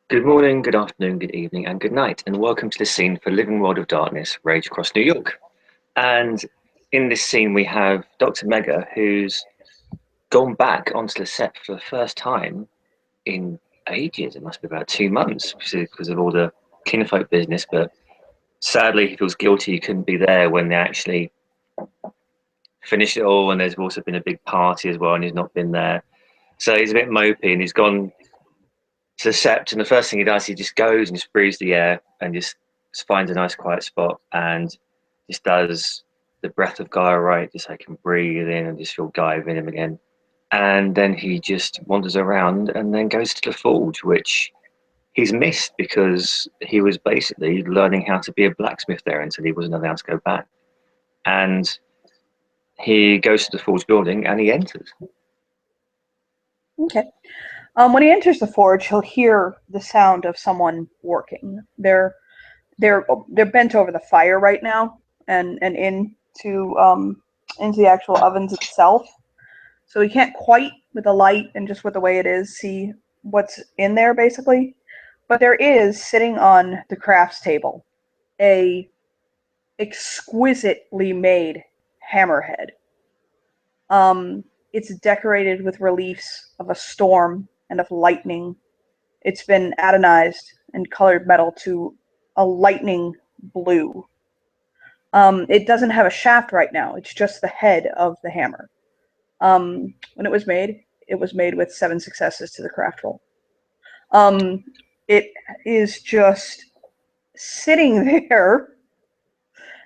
Good morning, good afternoon, good evening, and good night, and welcome to the scene for Living World of Darkness, Rage Across New York. And in this scene, we have Dr. Mega, who's gone back onto the set for the first time in ages. It must be about 2 months because of all the kinfolk business. But sadly, he feels guilty he couldn't be there when they actually finished it all. And there's also been a big party as well, and he's not been there. So he's a bit mopey, and he's gone to the sept, and the first thing he does, he just goes and just breathes the air and just finds a nice quiet spot and just does the breath of Gaia right, just so I can breathe in and just feel Gaia in him again. And then he just wanders around and then goes to the forge, which he's missed because he was basically learning how to be a blacksmith there until he wasn't allowed to go back. And he goes to the forge building and he enters. Okay. When he enters the forge, he'll hear the sound of someone working. They're bent over the fire right now, and into the actual ovens itself. So he can't quite, with the light and just with the way it is, see what's in there basically. But there is, sitting on the crafts table, a exquisitely made hammerhead. It's decorated with reliefs of a storm and of lightning. It's been atomized and colored metal to a lightning blue. It doesn't have a shaft right now. It's just the head of the hammer. When it was made with 7 successes to the craft roll. It is just sitting there,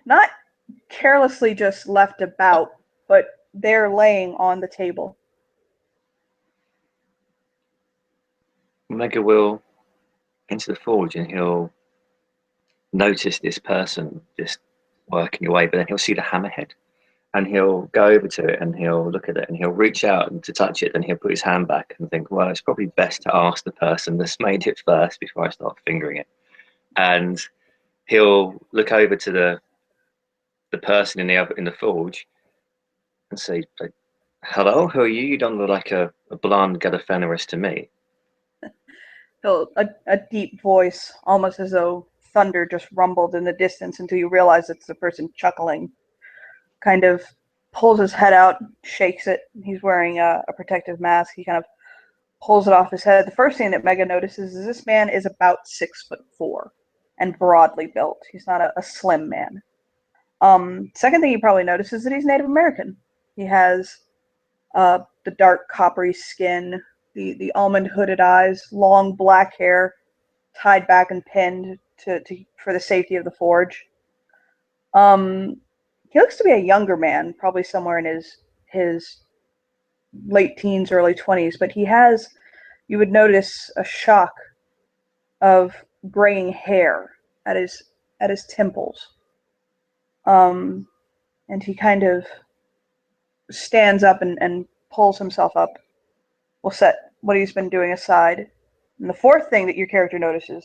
not carelessly just left about, but they're laying on the table. Mega will enter the forge and he'll notice this person just working away, but then he'll see the hammerhead and he'll go over to it and he'll look at it and he'll reach out and to touch it and he'll put his hand back and think, well, it's probably best to ask the person that's made it first before I start fingering it. And he'll look over to the person in the forge and say, like, hello, who are you? You don't look like a blonde Gallifreyanist to me. A deep voice, almost as though thunder just rumbled in the distance, until you realize it's the person chuckling. Kind of pulls his head out, shakes it. He's wearing a protective mask. He kind of pulls it off his head. The first thing that Mega notices is this man is about 6'4" and broadly built. He's not a slim man. Second thing you probably notice is that he's Native American. He has the dark coppery skin, the almond hooded eyes, long black hair, tied back and pinned to for the safety of the forge. Um, he looks to be a younger man, probably somewhere in his late teens, early 20s, but he has, you would notice, a shock of graying hair at his temples. Um, and he kind of stands up and pulls himself up. Will set what he's been doing aside. And the fourth thing that your character notices,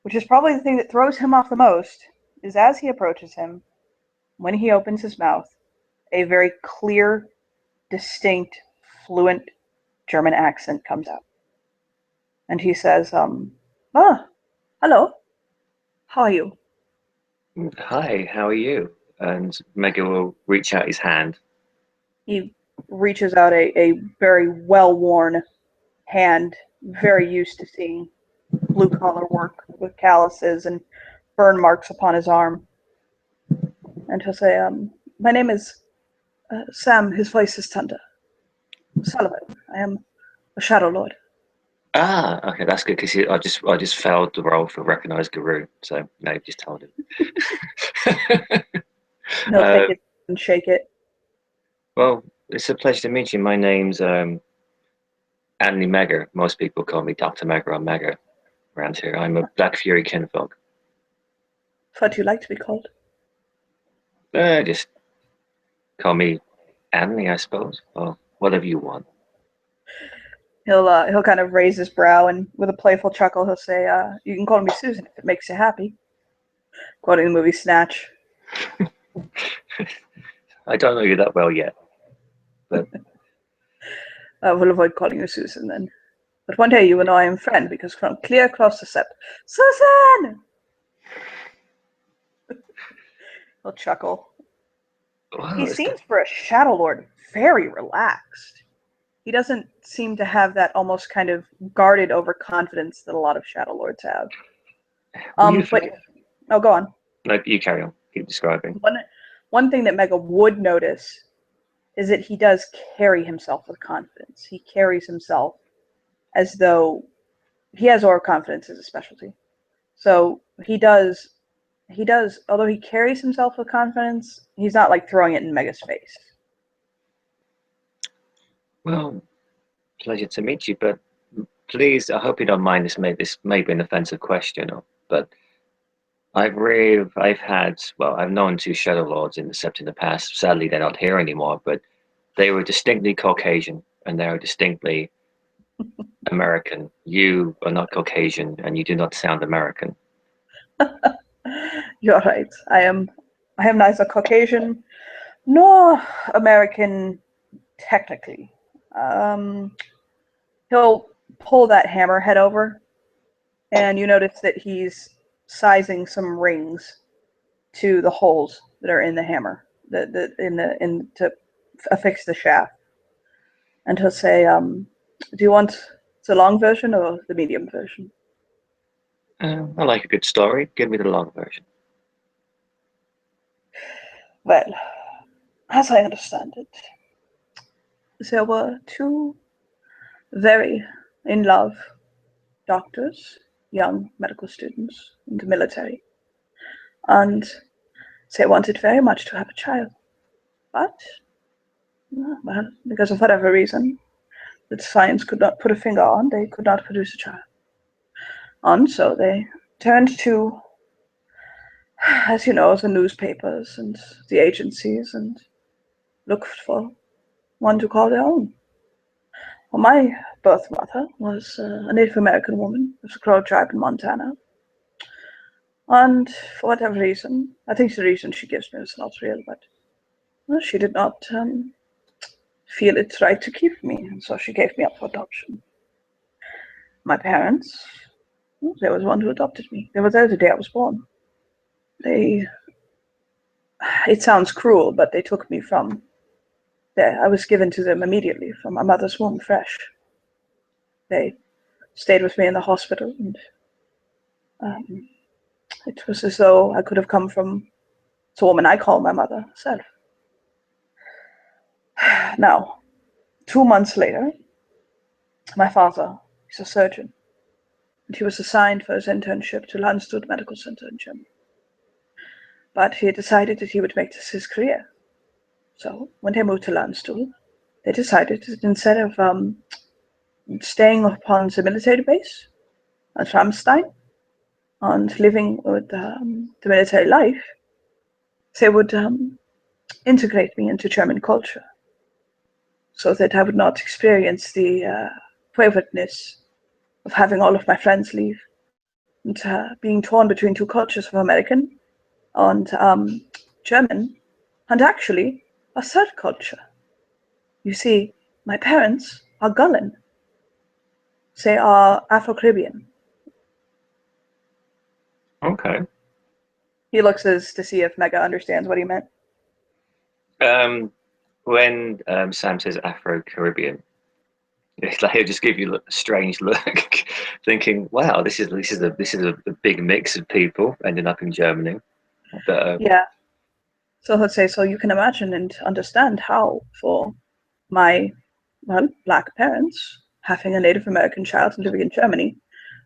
which is probably the thing that throws him off the most, is as he approaches him, when he opens his mouth, a very clear, distinct, fluent German accent comes out. And he says, hello, how are you? Hi, how are you? And Mega will reach out his hand. He reaches out a very well-worn hand, very used to seeing blue-collar work with calluses and burn marks upon his arm. And he'll say, my name is Sam. His voice is Thunder. Sullivan. I am a Shadow Lord. Ah, okay, that's good because I just failed the role for recognize Guru, so no, you just told him. And he'll take uh, it and shake it. well, it's a pleasure to meet you. My name's Anthony Mega. Most people call me Dr. Mega or Mega around here. I'm a Black Fury kinfolk. What you like to be called? Just call me Anthony, I suppose, or whatever you want. He'll kind of raise his brow, and with a playful chuckle, he'll say, "You can call me Susan if it makes you happy." Quoting the movie Snatch. I don't know you that well yet, but We'll avoid calling you Susan then. But one day you and I am friend, because from clear across the steppe, Susan! He'll chuckle. Wow, He seems, for a Shadow Lord, very relaxed. He doesn't seem to have that almost kind of guarded overconfidence that a lot of Shadow Lords have. But oh, go on. No, you carry on. Keep describing. One thing that Mega would notice is that he does carry himself with confidence. He carries himself as though he has overconfidence as a specialty. So he does, although he carries himself with confidence, he's not like throwing it in Mega's face. Well, pleasure to meet you, but please, I hope you don't mind this may be an offensive question, but I've known two Shadow Lords in the Sept in the past. Sadly, they're not here anymore, but they were distinctly Caucasian and they were distinctly American. You are not Caucasian and you do not sound American. You're right. I am neither Caucasian nor American technically. He'll pull that hammerhead over, and you notice that he's sizing some rings to the holes that are in the hammer, to affix the shaft. And he'll say, "Do you want the long version or the medium version?" I like a good story. Give me the long version. Well, as I understand it, there were two very in love doctors, young medical students in the military, and they wanted very much to have a child. But, well, because of whatever reason that science could not put a finger on, they could not produce a child. And so they turned to, as you know, the newspapers and the agencies and looked for one to call their own. Well, my birth mother was a Native American woman of the Crow tribe in Montana. And for whatever reason, I think the reason she gives me is not real, but well, she did not feel it right to keep me, and so she gave me up for adoption. My parents, well, there was one who adopted me. They were there the day I was born. It sounds cruel, but they took me from there. I was given to them immediately from my mother's womb, fresh. They stayed with me in the hospital, and it was as though I could have come from the woman I call my mother herself. Now, 2 months later, my father, he's a surgeon, and he was assigned for his internship to Landstuhl Medical Center in Germany. But he decided that he would make this his career. So when they moved to Landstuhl, they decided that instead of staying upon the military base at Ramstein and living with the military life, they would integrate me into German culture so that I would not experience the waywardness of having all of my friends leave and being torn between two cultures of American and German, and actually a third culture. You see, my parents are Gullen. They are Afro-Caribbean. Okay. He looks as to see if Mega understands what he meant. When Sam says Afro-Caribbean, it's like he'll just give you a strange look, thinking, "Wow, this is a big mix of people ending up in Germany." But, yeah. So let's say, so you can imagine and understand how, for my black parents having a Native American child and living in Germany,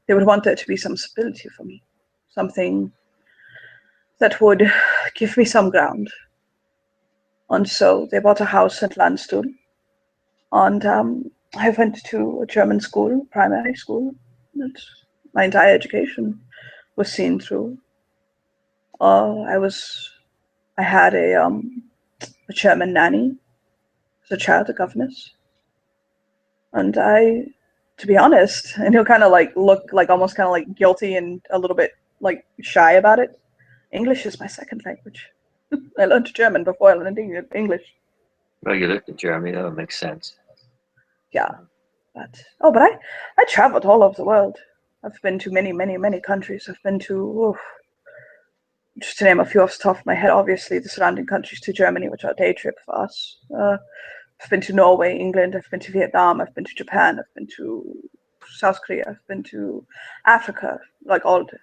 they would want there to be some stability for me, something that would give me some ground. And so they bought a house at Landstuhl, and I went to a German school, primary school, and my entire education was seen through. I had a German nanny as a child, a governess, and to be honest, and he'll kind of like look like almost kind of like guilty and a little bit like shy about it. English is my second language. I learned German before I learned English. well, you lived in Germany, that would make sense. Yeah. But I traveled all over the world. I've been to many, many, many countries. I've been to, just to name a few off the top of my head, obviously the surrounding countries to Germany, which are a day trip for us. I've been to Norway, England, I've been to Vietnam, I've been to Japan, I've been to South Korea, I've been to Africa, like all the,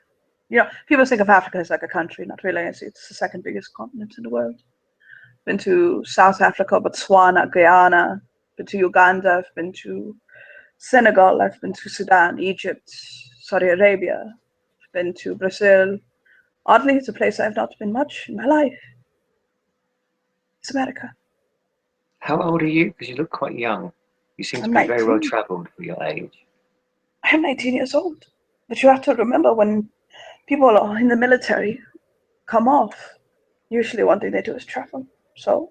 people think of Africa as like a country, not really. It's the second biggest continent in the world. I've been to South Africa, Botswana, Guyana, been to Uganda, I've been to Senegal, I've been to Sudan, Egypt, Saudi Arabia, I've been to Brazil. Oddly, it's a place I've not been much in my life. It's America. How old are you? Because you look quite young. You seem to I'm be very well 19. travelled for your age. I'm 19 years old. But you have to remember, when people are in the military come off, usually one thing they do is travel. So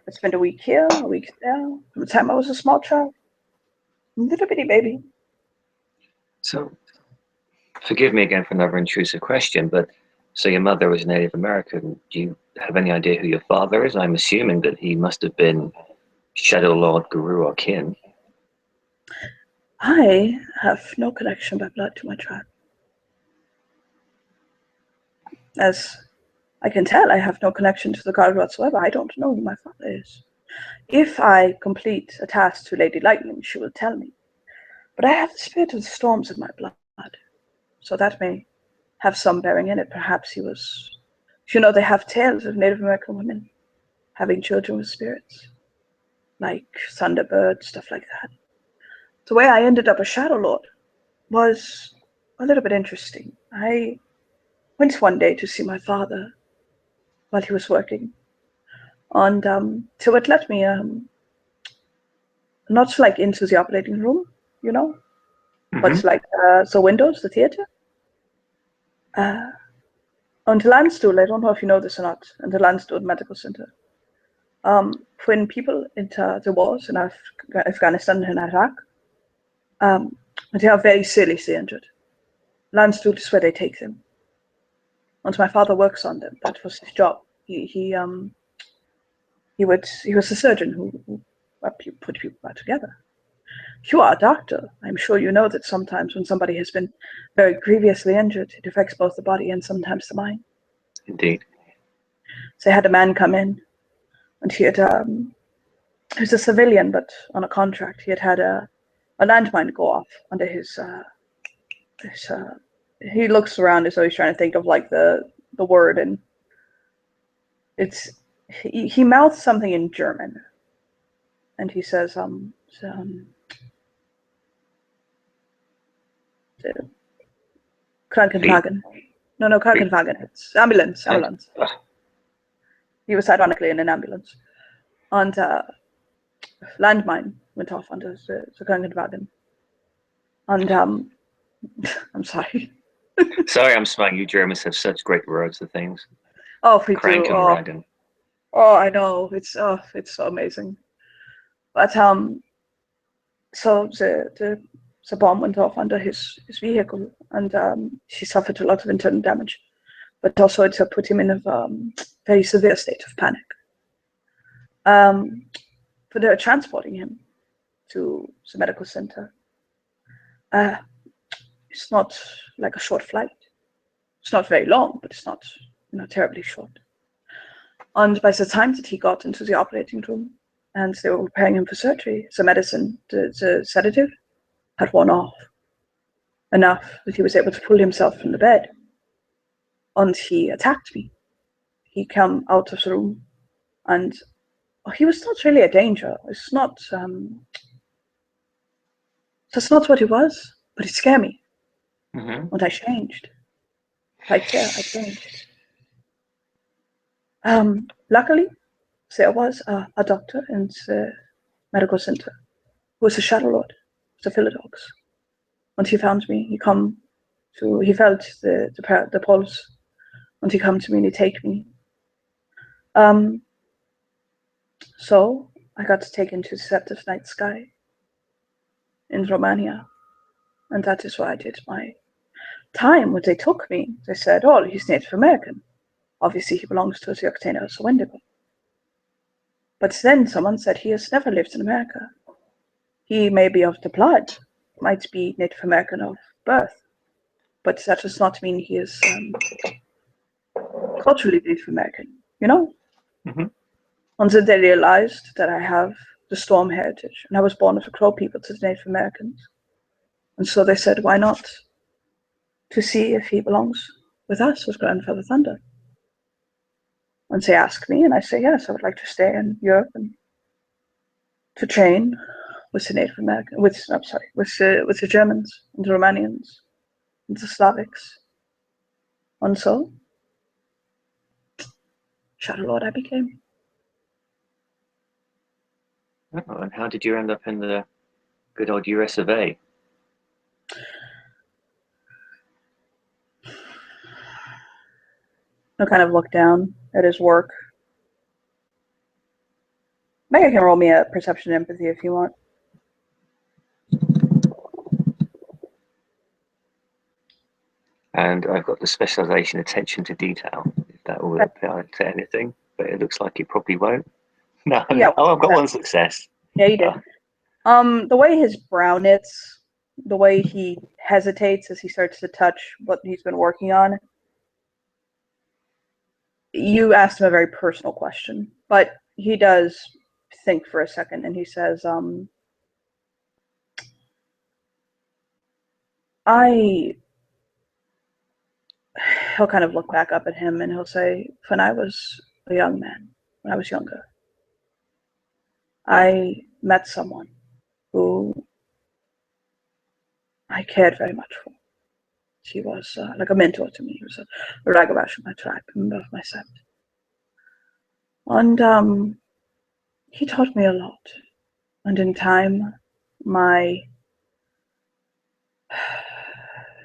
I spent a week here, a week there, from the time I was a small child. Little bitty baby. So, forgive me again for another intrusive question, but so your mother was Native American. Do you have any idea who your father is? I'm assuming that he must have been Shadow Lord, Guru, or kin. I have no connection by blood to my tribe. As I can tell, I have no connection to the god whatsoever. I don't know who my father is. If I complete a task to Lady Lightning, she will tell me. But I have the spirit of the storms in my blood, so that may have some bearing in it. Perhaps he was... they have tales of Native American women having children with spirits, like Thunderbird, stuff like that. The way I ended up a Shadow Lord was a little bit interesting. I went one day to see my father while he was working, and so it let me not like into the operating room, but like the windows, the theater. On the Landstuhl, I don't know if you know this or not, in the Landstuhl Medical Center, when people enter the wars in Afghanistan and Iraq, they are very seriously injured. Landstuhl is where they take them. Once my father works on them, that was his job. He was a surgeon who put people back together. You are a doctor. I'm sure you know that sometimes when somebody has been very grievously injured, it affects both the body and sometimes the mind. Indeed. So I had a man come in, and he was a civilian, but on a contract. He had a landmine go off under his he looks around as though he's trying to think of like the word, and he mouths something in German, and he says Krankenwagen. No, Krankenwagen. It's ambulance. He was ironically in an ambulance, and landmine went off under the Krankenwagen, and I'm sorry. Sorry, I'm smiling. You Germans have such great words for things. Oh, we do. Krankenwagen. Oh, I know. It's so amazing. But so the bomb went off under his vehicle, and he suffered a lot of internal damage. But also it put him in a very severe state of panic. But they're transporting him to the medical center. It's not like a short flight. It's not very long, but it's not terribly short. And by the time that he got into the operating room and they were preparing him for surgery, the medicine, the sedative, had worn off enough that he was able to pull himself from the bed. And he attacked me. He came out of the room, and he was not really a danger. It's not. That's not what he was, but it scared me. Mm-hmm. And I changed. Right there, I changed. Luckily, there was a doctor in the medical center who was a Shadow Lord, the Philodox. And he found me. He felt the pulse, and he come to me and he take me. So I got taken to Deceptive Night Sky in Romania, and that is where I did my time. When they took me, they said, "Oh, he's Native American. Obviously, he belongs to the Octana of the Wendigo." But then someone said he has never lived in America. He may be of the blood, might be Native American of birth, but that does not mean he is culturally Native American, you know? Mm-hmm. Until they realized that I have the Storm heritage, and I was born of the Crow people to the Native Americans. And so they said, why not? To see if he belongs with us as Grandfather Thunder. And they ask me, and I say, yes, I would like to stay in Europe and to train with the Native American, with the Germans and the Romanians and the Slavics. And so, Shadow Lord I became. Oh, and how did you end up in the good old US of A? I kind of look down at his work. Mega can roll me a perception empathy if you want. And I've got the specialization attention to detail, if that will apply to anything, but it looks like it probably won't. No. Yeah. Oh, I've got one success. Yeah, you did. The way his brow knits, the way he hesitates as he starts to touch what he's been working on. You asked him a very personal question, but he does think for a second, and he says, he'll kind of look back up at him and he'll say, when I was a young man, when I was younger, I met someone who I cared very much for. She was like a mentor to me. He was a Ragabash of my tribe, a member of my sept. And he taught me a lot. And in time,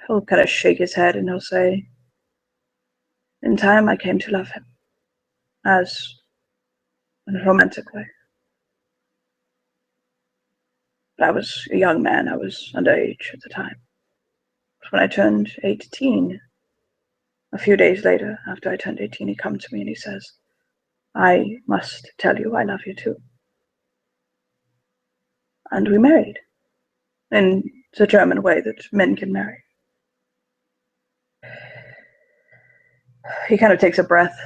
he'll kind of shake his head and he'll say, in time I came to love him, as in a romantic way. But I was a young man, I was underage at the time. But when I turned 18, a few days later, after I turned 18, he comes to me and he says, I must tell you I love you too. And we married, in the German way that men can marry. He kind of takes a breath,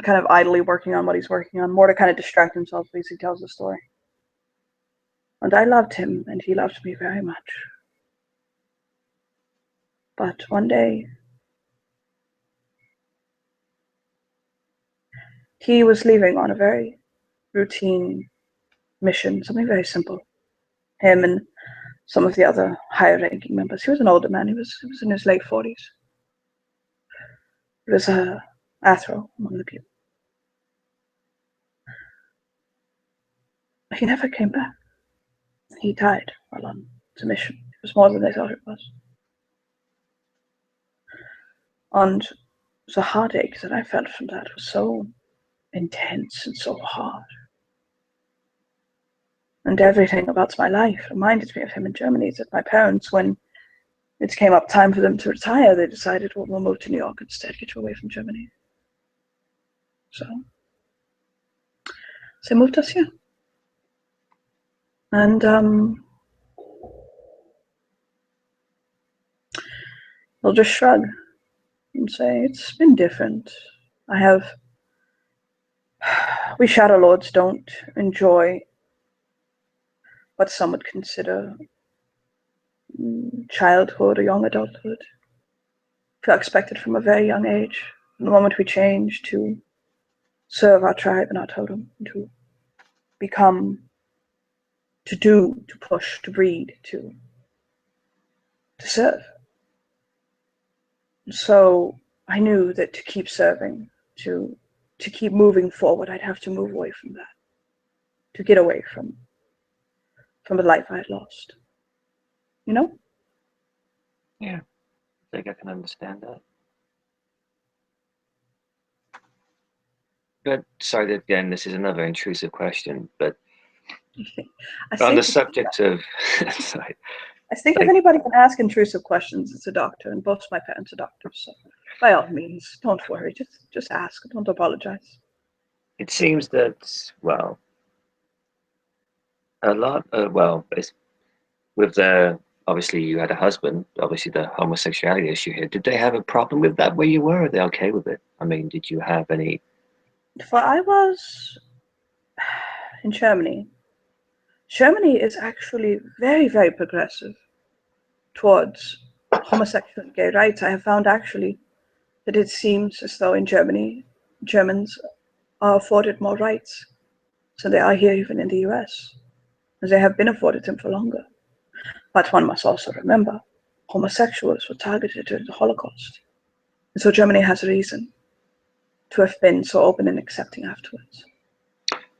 kind of idly working on what he's working on, more to kind of distract himself as he tells the story. And I loved him, and he loved me very much. But one day, he was leaving on a very routine mission, something very simple. Him and some of the other higher-ranking members. He was an older man. He was in his late 40s. He was a Athro among the people. He never came back. He died while on the mission. It was more than they thought it was. And the heartache that I felt from that was so intense and so hard. And everything about my life reminded me of him in Germany. That my parents, when it came up time for them to retire, they decided, well, we'll move to New York instead, get you away from Germany. So they moved us here. And they'll just shrug and say, it's been different. We Shadow Lords don't enjoy what some would consider childhood or young adulthood. We feel expected from a very young age, from the moment we change, to serve our tribe and our totem, to become, to do, to push, to breed, to serve. So I knew that to keep serving, to keep moving forward, I'd have to move away from that, to get away from the life I had lost. You know? Yeah, I think I can understand that. But sorry, again, this is another intrusive question, but on the subject of, sorry. I think if anybody can ask intrusive questions, it's a doctor, and both my parents are doctors, so by all means, don't worry, just ask, don't apologize. It seems that, well, a lot. Well, it's with the obviously you had a husband. Obviously, the homosexuality issue here. Did they have a problem with that where you were? Are they okay with it? I mean, did you have any? For I was in Germany. Germany is actually very, very progressive towards homosexual and gay rights. I have found actually that it seems as though in Germany, Germans are afforded more rights than they are here, even in the US, as they have been afforded them for longer. But one must also remember, homosexuals were targeted during the Holocaust. And so Germany has a reason to have been so open and accepting afterwards.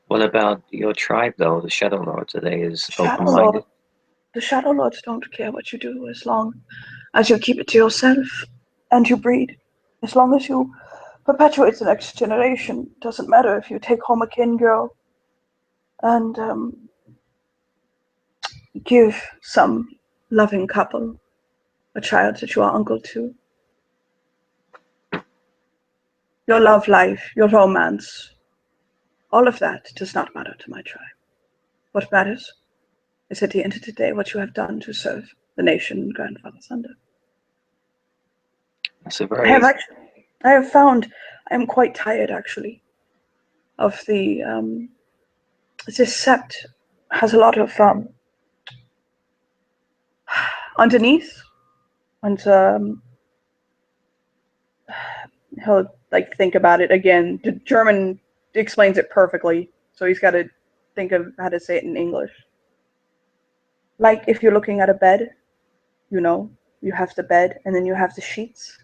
What about your tribe, though? The Shadow Lords, are they as Shadow open-minded? Lord, the Shadow Lords don't care what you do as long as you keep it to yourself and you breed. As long as you perpetuate the next generation, doesn't matter if you take home a kin girl and give some loving couple a child that you are uncle to. Your love life, your romance, all of that does not matter to my tribe. What matters is at the end of the day what you have done to serve the nation and Grandfather Thunder. That's a I very have found I am quite tired actually of the this sept has a lot of underneath, and he'll like think about it again. The German explains it perfectly, so he's got to think of how to say it in English. Like if you're looking at a bed, you know, you have the bed and then you have the sheets,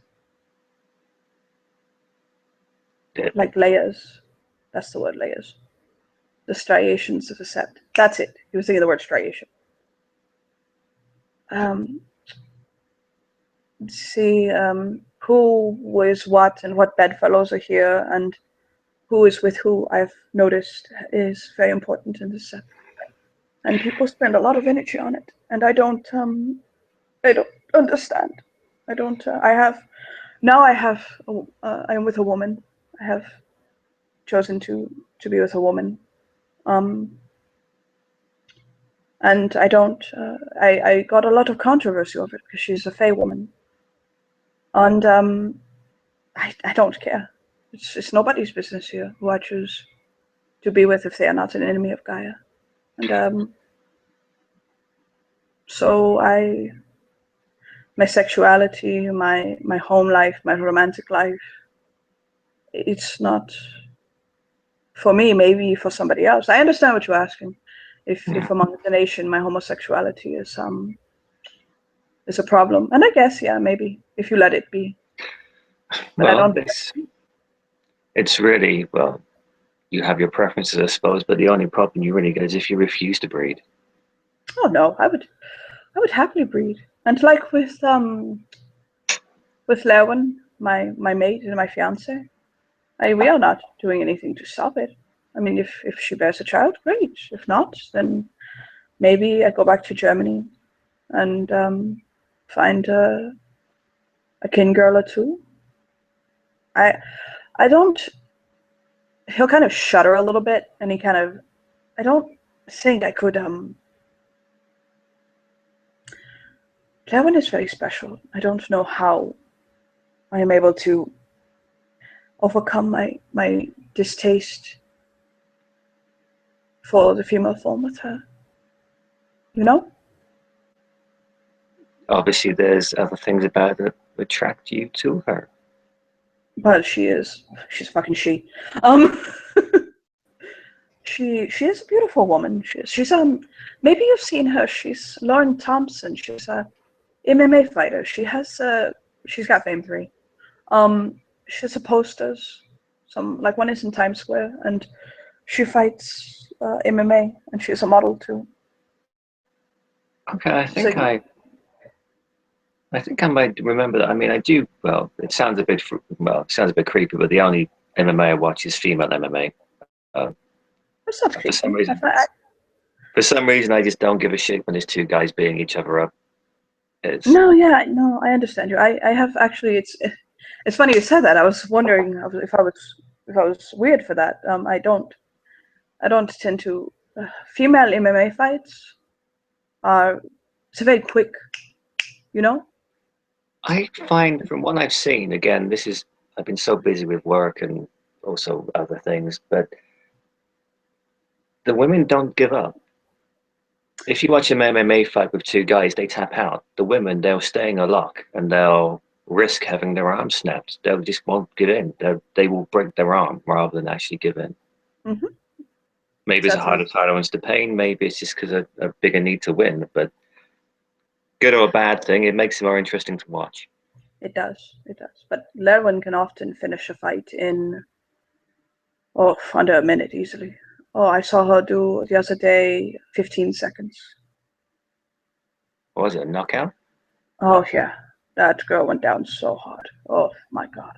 like layers. That's the word, layers. The striations of the sept. That's it. He was thinking the word striation. See who is what and what bedfellows are here and who is with who, I've noticed, is very important in this set. And people spend a lot of energy on it, and I don't understand. I don't. I have now. I am with a woman. I have chosen to be with a woman, and I don't. I got a lot of controversy over it because she's a Fey woman, and I don't care. It's nobody's business here who I choose to be with if they are not an enemy of Gaia. And so my sexuality, my home life, my romantic life, it's not for me, maybe for somebody else. I understand what you're asking. If among the nation my homosexuality is a problem. And I guess, yeah, maybe if you let it be. But I well. don't It's really well. You have your preferences, I suppose, but the only problem you really get is if you refuse to breed. oh no, I would happily breed. And like with Lerwin, my mate and my fiance, we are not doing anything to stop it. I mean, if she bears a child, great. If not, then maybe I go back to Germany and find a kin girl or two. I don't. He'll kind of shudder a little bit, and he kind of. I don't think I could. That one is very special. I don't know how I am able to overcome my distaste for the female form with her. You know? Obviously, there's other things about it that attract you to her. But she's fucking she. Um, she is a beautiful woman. She's maybe you've seen her. She's Lauren Thompson. She's a MMA fighter. She's got Fame 3. She has a posters. Some like one is in Times Square, and she fights MMA, and she's a model too. Okay, I think I might remember that. I mean, I do. Well, it sounds a bit creepy, but the only MMA I watch is female MMA. That's not For some creepy. reason, I just don't give a shit when there's two guys beating each other up. No, yeah, no, I understand you. I have actually. It's funny you said that. I was wondering if I was weird for that. I don't tend to female MMA fights are it's very quick, you know. I find from what I've seen, again, I've been so busy with work and also other things, but the women don't give up. If you watch an MMA fight with two guys, they tap out. The women, they'll stay in a lock and they'll risk having their arm snapped. They just won't give in. They will break their arm rather than actually give in. Mm-hmm. Maybe it's a harder tolerance to pain. Maybe it's just because of a bigger need to win. But good or a bad thing, it makes it more interesting to watch. It does. It does. But Lerwin can often finish a fight in under a minute easily. Oh, I saw her do the other day 15 seconds. What was it, a knockout? Oh yeah, that girl went down so hard. Oh my god.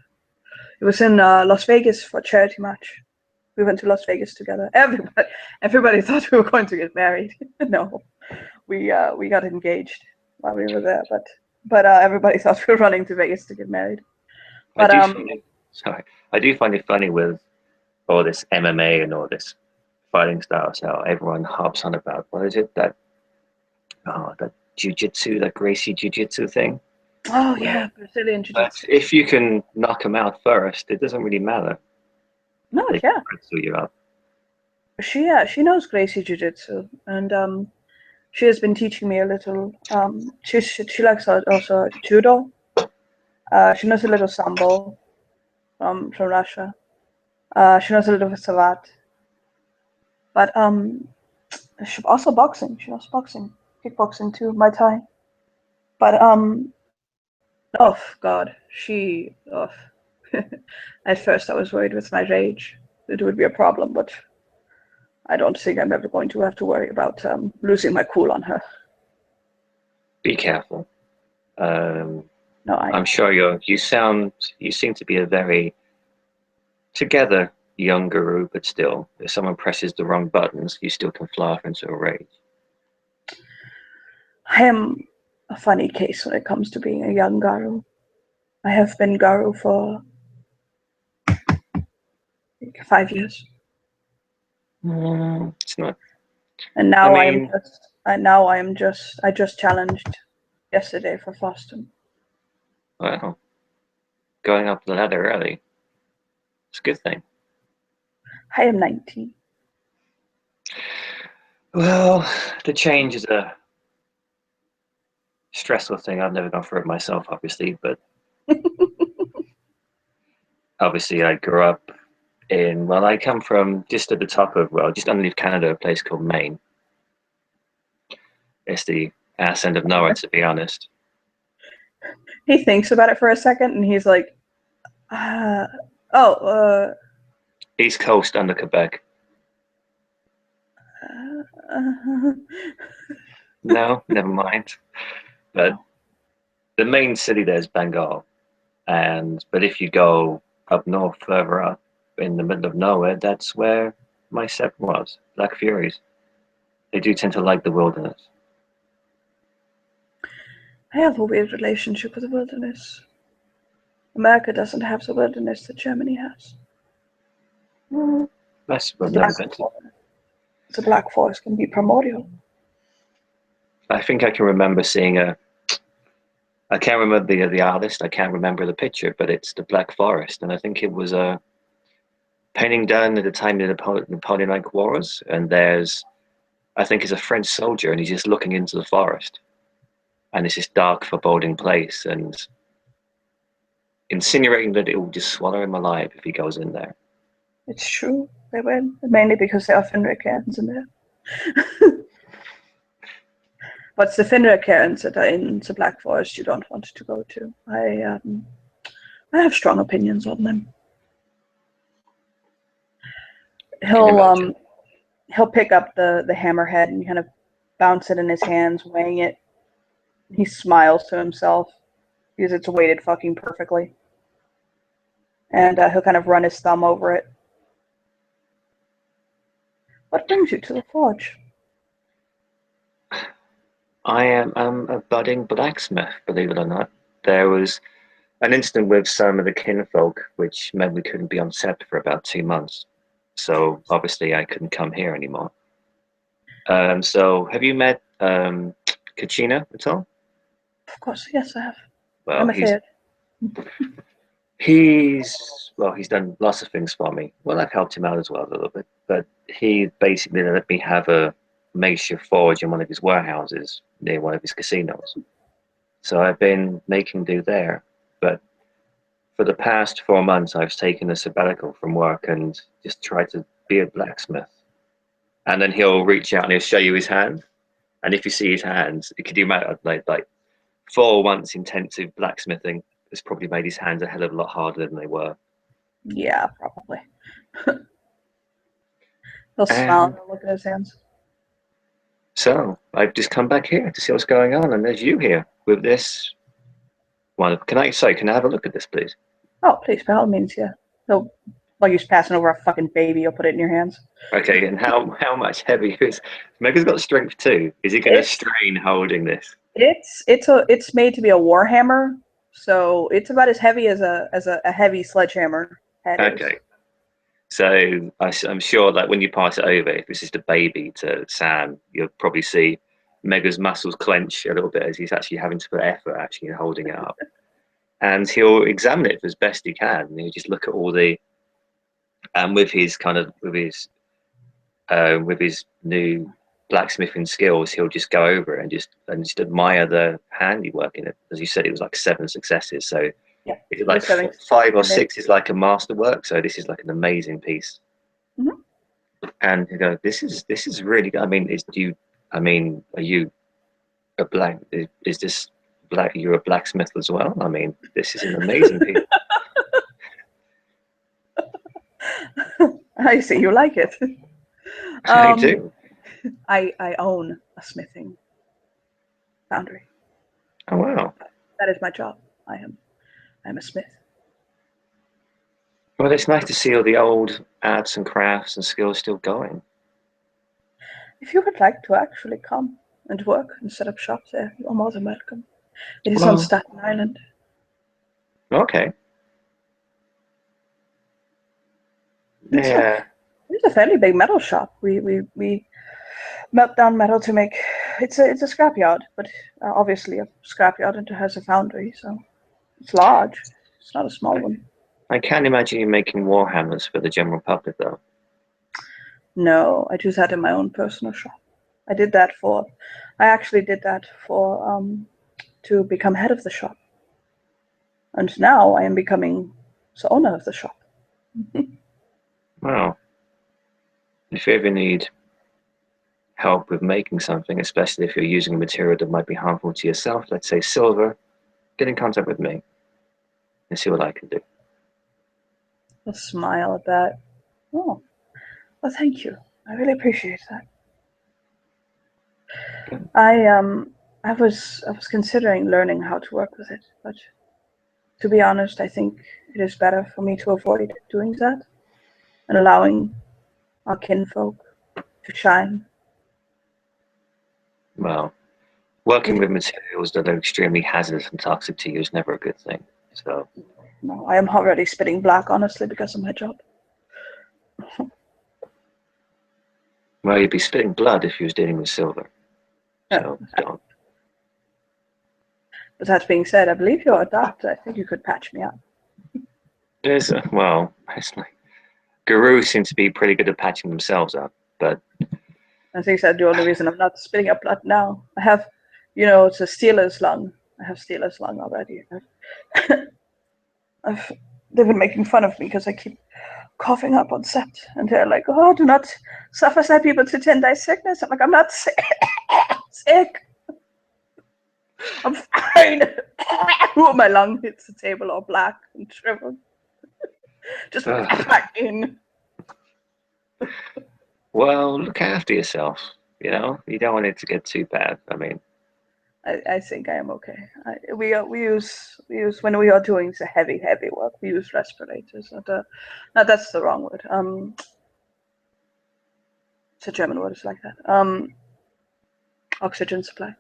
It was in Las Vegas for a charity match. We went to Las Vegas together. Everybody thought we were going to get married. No, we got engaged while we were there, but everybody thought we were running to Vegas to get married. But I do find it funny with all this MMA and all this fighting styles, how everyone harps on about what is it that jiu-jitsu, that Gracie jiu-jitsu thing. Oh yeah, Brazilian jiu-jitsu. But if you can knock them out first, it doesn't really matter. No, yeah. You up. She knows Gracie jiu-jitsu, and she has been teaching me a little. She likes also judo. She knows a little sambo from Russia. She knows a little bit Savat. But she also boxing. She knows boxing, kickboxing too, Muay Thai. But oh God, she. Oh. At first, I was worried with my rage it would be a problem, but I don't think I'm ever going to have to worry about losing my cool on her. Be careful. No, I'm sure you seem to be a very together young guru, but still, if someone presses the wrong buttons, you still can fly off into a rage. I am a funny case when it comes to being a young Garu. I have been Garu for 5 years. It's not. And now I just challenged yesterday for Foston. Well, going up the ladder early. It's a good thing. I am 19. Well, the change is a stressful thing. I've never gone through it myself, obviously, but obviously I grew up I come from just at the top of, just underneath Canada, a place called Maine. It's the ass end of nowhere, to be honest. He thinks about it for a second, and he's like, East Coast under Quebec. No, never mind. But the main city there is Bengal. But if you go up north, further up, in the middle of nowhere, that's where my set was, Black Furies. They do tend to like the wilderness. I have a weird relationship with the wilderness. America doesn't have the wilderness that Germany has. That's what the Black Forest can be primordial. I think I can remember seeing I can't remember the artist, I can't remember the picture, but it's the Black Forest, and I think it was a painting done at the time of the Napoleonic Wars, and I think he's a French soldier, and he's just looking into the forest, and it's this dark, foreboding place, and insinuating that it will just swallow him alive if he goes in there. It's true, they will, mainly because there are Fenrir cairns in there. But the Fenrir cairns that are in the Black Forest you don't want to go to. I have strong opinions on them. He'll pick up the hammerhead and kind of bounce it in his hands, weighing it. He smiles to himself because it's weighted fucking perfectly. And he'll kind of run his thumb over it. What brings you to the forge? I am a budding blacksmith, believe it or not. There was an incident with some of the kinfolk, which meant we couldn't be on set for about 2 months. So obviously I couldn't come here anymore. So have you met Kachina at all? Of course, yes, I have. Well, I'm a third. he's done lots of things for me. Well, I've helped him out as well a little bit, but he basically let me have a makeshift forge in one of his warehouses near one of his casinos. So I've been making do there. But for the past 4 months, I've taken a sabbatical from work and just tried to be a blacksmith. And then he'll reach out and he'll show you his hand. And if you see his hands, could you imagine like 4 months intensive blacksmithing has probably made his hands a hell of a lot harder than they were. Yeah, probably. He'll smile And and look at his hands. so I've just come back here to see what's going on, and there's you here with this one. Can I have a look at this, please? Oh, please, by all means, yeah. He'll, like he's passing over a fucking baby, he'll put it in your hands. Okay, and how much heavy is Mega's got strength too? Is he going to strain holding this? It's made to be a warhammer, so it's about as heavy as a heavy sledgehammer head is. Okay, so I'm sure that when you pass it over, if it's just a baby to Sam, you'll probably see Mega's muscles clench a little bit as he's actually having to put effort actually in holding it up. And he'll examine it as best he can. And he'll just look at all the, and with his new blacksmithing skills, he'll just go over it and just admire the handiwork in it. As you said, it was like 7 successes. So Yeah, is it like 5 or 6 is like a masterwork? So this is like an amazing piece. Mhm. And you go, this is really good. I mean, are you a black? Is this black? You're a blacksmith as well. I mean, this is an amazing piece. I see you like it. I do. I own a smithing foundry. Oh wow. That is my job. I'm a smith. Well, it's nice to see all the old arts and crafts and skills still going. If you would like to actually come and work and set up shop there, you're more than welcome. It is on Well, Staten Island. okay. It's Yeah. it's a fairly big metal shop. We melt down metal to make. It's a scrapyard, but obviously a scrapyard and it has a foundry, so it's large. It's not a small one. I can't imagine you making warhammers for the general public, though. No, I just had in my own personal shop. I actually did that for to become head of the shop, and now I am becoming the owner of the shop. Well, if you ever need help with making something, especially if you're using a material that might be harmful to yourself, let's say silver, get in contact with me and see what I can do. I'll smile at that. Oh, well, thank you. I really appreciate that. I was considering learning how to work with it, but to be honest, I think it is better for me to avoid doing that and allowing our kinfolk to shine. Well, working with materials that are extremely hazardous and toxic to you is never a good thing. So, No, I am already spitting black, honestly, because of my job. well, you'd be spitting blood if you was dealing with silver. So, don't. But that being said, I believe you're a doctor. I think you could patch me up. It's like Guru seems to be pretty good at patching themselves up, but I think that's the only reason I'm not spitting up blood now. I have, it's a Steeler's lung. I have Steeler's lung already. They've been making fun of me because I keep coughing up on set, and they're like, "Oh, do not suffer sad people to tend thy sickness." I'm like, "I'm not sick. I'm fine." My lung hits the table all black and shriveled. Just back in. well, look after yourself. You don't want it to get too bad. I mean, I think I am okay. We use when we are doing the heavy work. We use respirators. No, that's the wrong word. It's a German word. It's like that. Oxygen supply.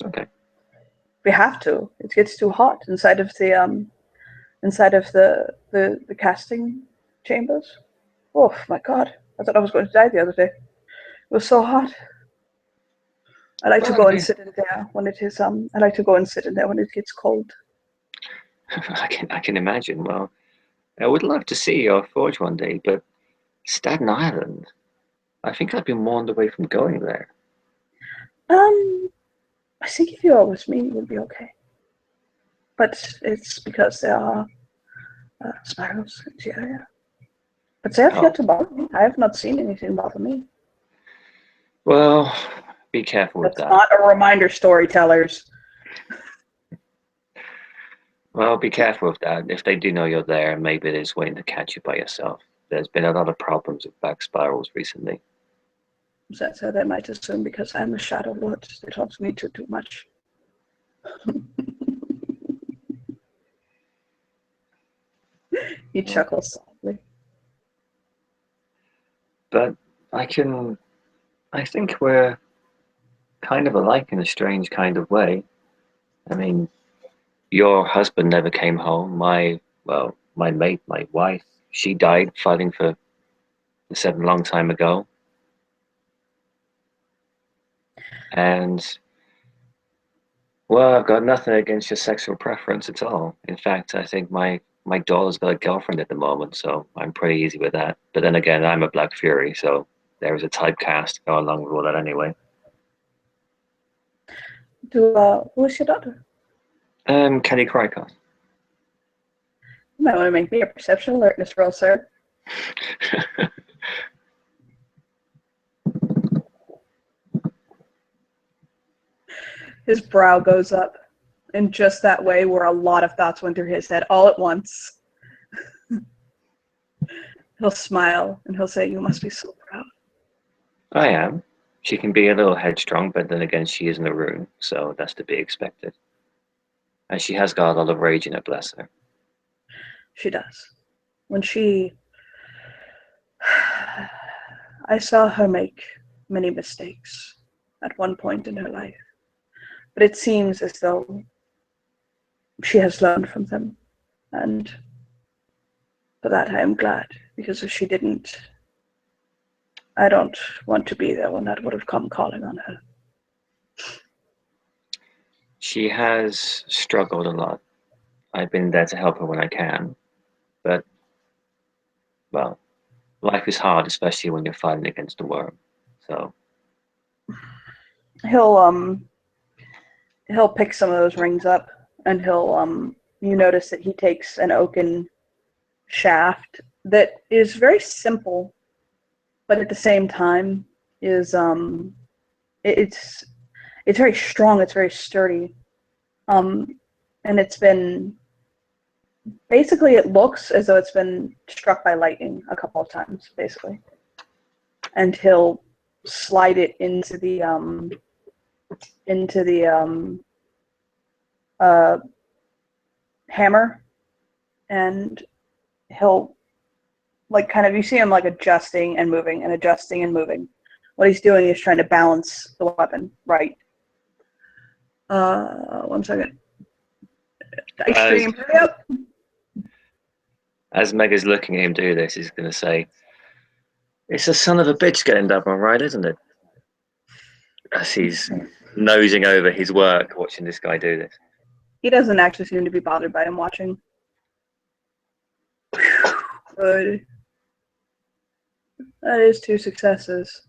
okay. We have to. It gets too hot inside of the casting chambers. Oh my god! I thought I was going to die the other day. It was so hot. I like to Well, go and sit in there when it is I like to go and sit in there when it gets cold. I can imagine. Well, I would love to see your forge one day, but Staten Island, I think I'd be warned away from going there. I think if you are with me, you will be okay. But it's because there are spirals in the area. But they have Oh, yet to bother me. I have not seen anything bother me. well, be careful with That's that. not a reminder, storytellers. Well, be careful with that. If they do know you're there, maybe they're just waiting to catch you by yourself. There's been a lot of problems with back spirals recently. So they might assume because I'm a Shadow Lord, they don't need to do much. He chuckles softly. But I think we're kind of alike in a strange kind of way. I mean, your husband never came home. My mate, my wife, she died fighting for the Seven a long time ago. And, well, I've got nothing against your sexual preference at all. In fact, I think my daughter's got a girlfriend at the moment, so I'm pretty easy with that. But then again, I'm a Black Fury, so there is a typecast to go along with all that anyway. Who is your daughter? Kelly Cricott. You might want to make me a perception alertness roll, sir. His brow goes up in just that way where a lot of thoughts went through his head all at once. He'll smile and he'll say, "You must be so proud." I am. She can be a little headstrong, but then again, she is in a room, so that's to be expected. And she has got a lot of rage in her, bless her. She does. I saw her make many mistakes at one point in her life, but it seems as though she has learned from them, and for that I am glad, because if she didn't, I don't want to be there when that would have come calling on her. She has struggled a lot. I've been there to help her when I can, but, well, life is hard, especially when you're fighting against the worm. So, He'll pick some of those rings up, and you notice that he takes an oaken shaft that is very simple, but at the same time is it's very strong, it's very sturdy, and it's been basically, it looks as though it's been struck by lightning a couple of times, basically, and he'll slide it into the hammer, and he'll kind of, you see him like adjusting and moving and adjusting and moving. What he's doing is trying to balance the weapon right. 1 second. Dice stream, hurry up. As Meg is looking at him do this, he's going to say, "It's a son of a bitch getting that one right, isn't it?" As he's nosing over his work, watching this guy do this. He doesn't actually seem to be bothered by him watching. Good. That is 2 successes.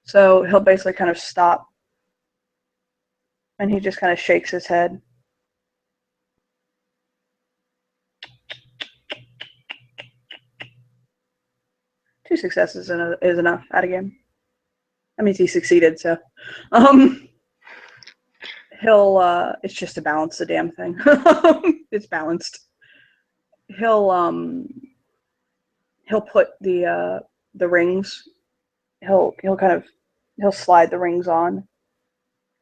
So he'll basically kind of stop. And he just kind of shakes his head. Two successes is enough out of game. That means he succeeded, so he'll it's just to balance the damn thing. It's balanced. He'll put the rings, he'll slide the rings on,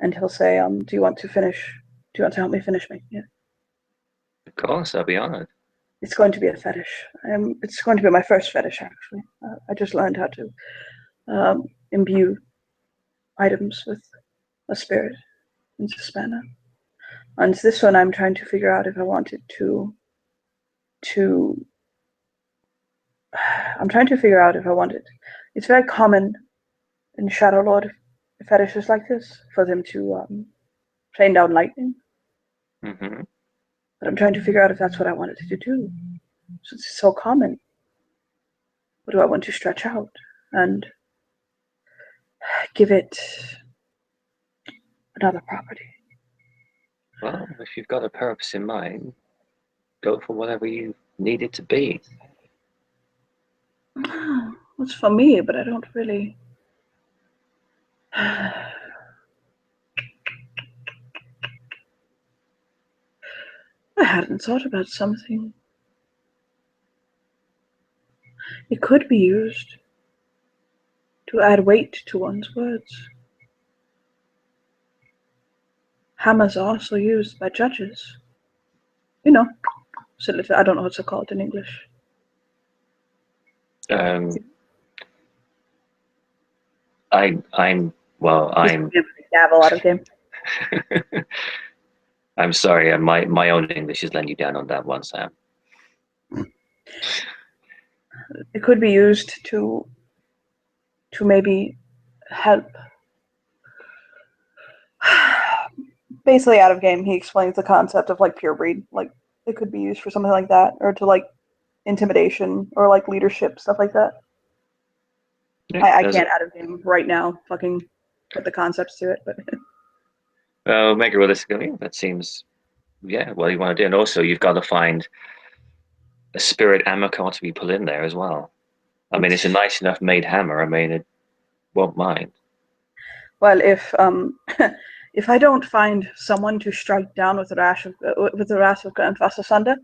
and he'll say, do you want to help me finish me? Yeah. Of course, I'll be honored. It's going to be a fetish. It's going to be my first fetish, actually. I just learned how to imbue items with a spirit in Suspana. And this one, I'm trying to figure out if I wanted to. I'm trying to figure out if I wanted. It's very common in Shadow Lord fetishes like this, for them to train down lightning. Hmm. But I'm trying to figure out if that's what I wanted to do. Since it's so common, what do I want to stretch out and give it another property? Well, if you've got a purpose in mind, go for whatever you need it to be. It's for me, but I don't really. I hadn't thought about something. It could be used to add weight to one's words. Hammers are also used by judges. You know, I don't know what's it called in English. Um, I'm well. I'm Gavel out of game. I'm sorry. My own English is letting you down on that one, Sam. It could be used to maybe help. Basically, out of game, he explains the concept of like pure breed. Like it could be used for something like that, or to like intimidation or like leadership stuff like that. Yeah, I can't out of game right now fucking put the concepts to it, but well, mega realistically, that seems what you want to do, and also you've got to find a spirit ammo card to be put in there as well. I mean, it's a nice enough made hammer. I mean, it won't mind. well, if if I don't find someone to strike down with the wrath of Grand Vasasanda,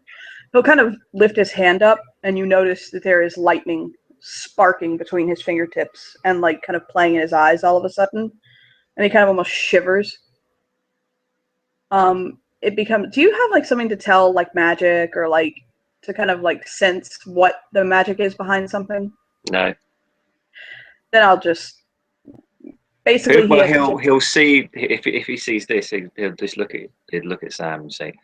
he'll kind of lift his hand up, and you notice that there is lightning sparking between his fingertips and like kind of playing in his eyes all of a sudden, and he kind of almost shivers. It becomes. Do you have like something to tell like magic or like to kind of like sense what the magic is behind something? No. Then I'll just basically He'll see if he sees this, he'll just look at Sam and say,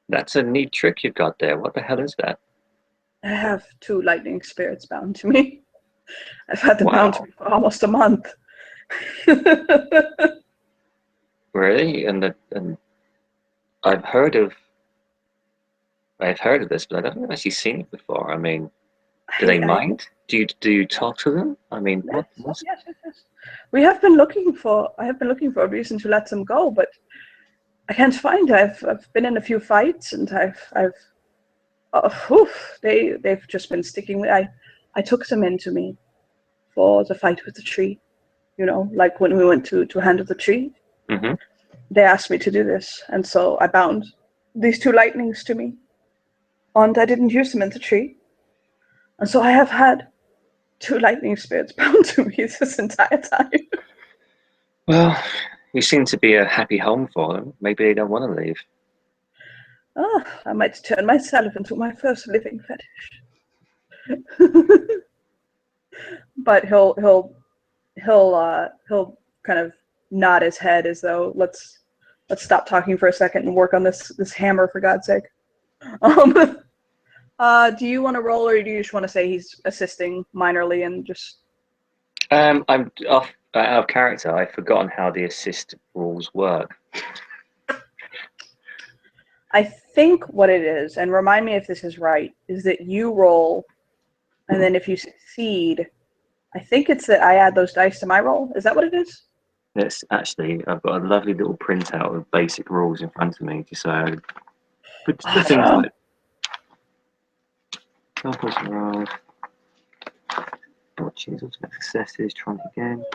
"That's a neat trick you've got there. What the hell is that?" I have 2 lightning spirits bound to me. I've had them bound to Wow, me for almost a month. really? And I've heard of this, but I don't think I've actually seen it before. I mean, do they mind? Do you talk to them? I mean, yes, what's yes, yes, yes. I have been looking for a reason to let them go, but I can't find. I've been in a few fights, and they've just been sticking with. I took them into me for the fight with the tree. You know, like when we went to handle the tree. Mm-hmm. They asked me to do this, and so I bound these 2 lightnings to me, and I didn't use them in the tree, and so I have had 2 lightning spirits bound to me this entire time. Well, you seem to be a happy home for them. Maybe they don't want to leave. Oh, I might turn myself into my first living fetish. But he'll kind of nod his head as though let's stop talking for a second and work on this hammer for God's sake. Um, do you want to roll, or do you just want to say he's assisting minorly and just? I'm off out of character. I've forgotten how the assist rules work. I think what it is, and remind me if this is right, is that you roll, and then if you succeed, I think it's that I add those dice to my roll. Is that what it is? It's actually, I've got a lovely little printout of basic rules in front of me, just so but the things like examples of dodges, automatic successes, try again.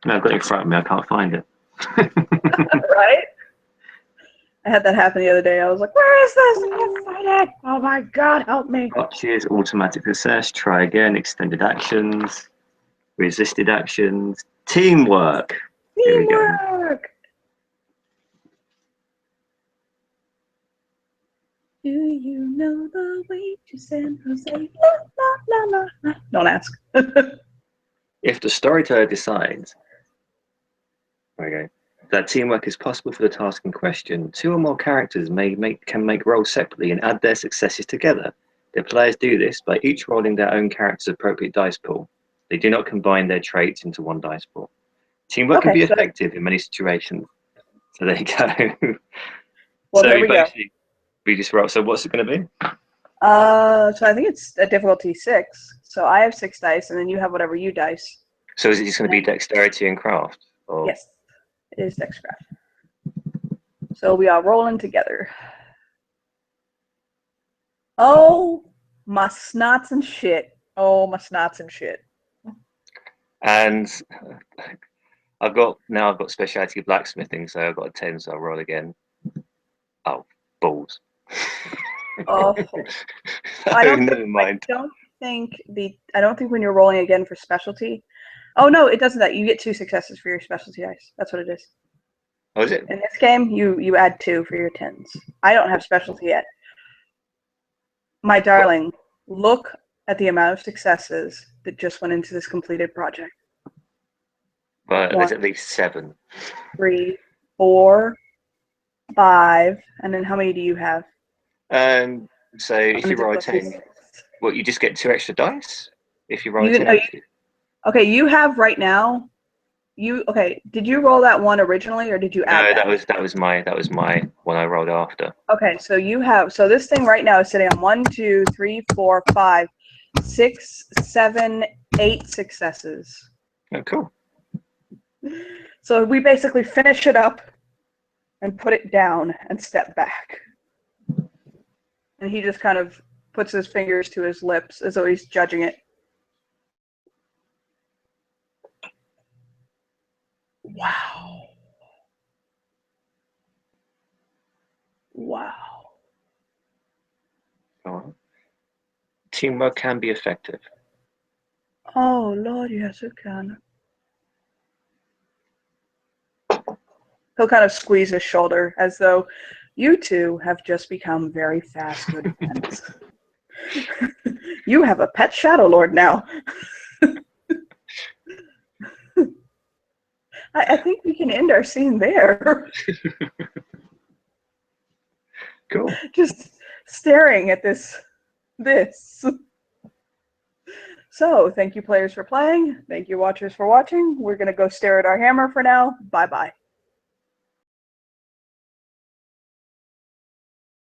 No, I've got it in front of me. I can't find it. Right? I had that happen the other day. I was like, "Where is this? I can't find it! Oh my God, help me!" Dodges, automatic success, try again, extended actions, resisted actions, teamwork. Here we go. Teamwork. Do you know the way to San Jose? La, la, la, la, la. Don't ask. If the storyteller decides, okay, that teamwork is possible for the task in question, 2 or more characters can make rolls separately and add their successes together. The players do this by each rolling their own character's appropriate dice pool. They do not combine their traits into one dice pool. Teamwork can Okay, be so effective in many situations. So there you go. well, So there we go. basically, we just roll. So what's it going to be? So I think it's a difficulty 6. So I have 6 dice, and then you have whatever you dice. So is it just going to be dexterity and craft? Or? Yes, it is Dexcraft. So we are rolling together. Oh, my snots and shit. Oh, my snots and shit. And I've got specialty blacksmithing, so I've got a 10, so I'll roll again. Oh, balls. Oh, Never mind. I don't think when you're rolling again for specialty. Oh no, it doesn't that. You get 2 successes for your specialty dice. That's what it is. Oh, is it? In this game, you add 2 for your 10s. I don't have specialty yet. My darling, look at the amount of successes that just went into this completed project. Well, 1, there's at least 7. 3, 4, 5, and then how many do you have? So if you roll a 10, well, you just get 2 extra dice if you roll a 10. Okay, you have right now. Did you roll that one originally, or did you add that? No, that was my one I rolled after. Okay, so this thing right now is sitting on 1, 2, 3, 4, 5, 6, 7, 8 successes. Oh, cool. So we basically finish it up and put it down and step back. And he just kind of puts his fingers to his lips as though he's judging it. Wow. Wow. Oh. Teamwork can be effective. Oh, Lord, yes, it can. He'll kind of squeeze his shoulder as though you two have just become very fast good friends. You have a pet Shadow Lord now. I think we can end our scene there. Cool. Just staring at this. So, thank you players for playing. Thank you watchers for watching. We're going to go stare at our hammer for now. Bye-bye.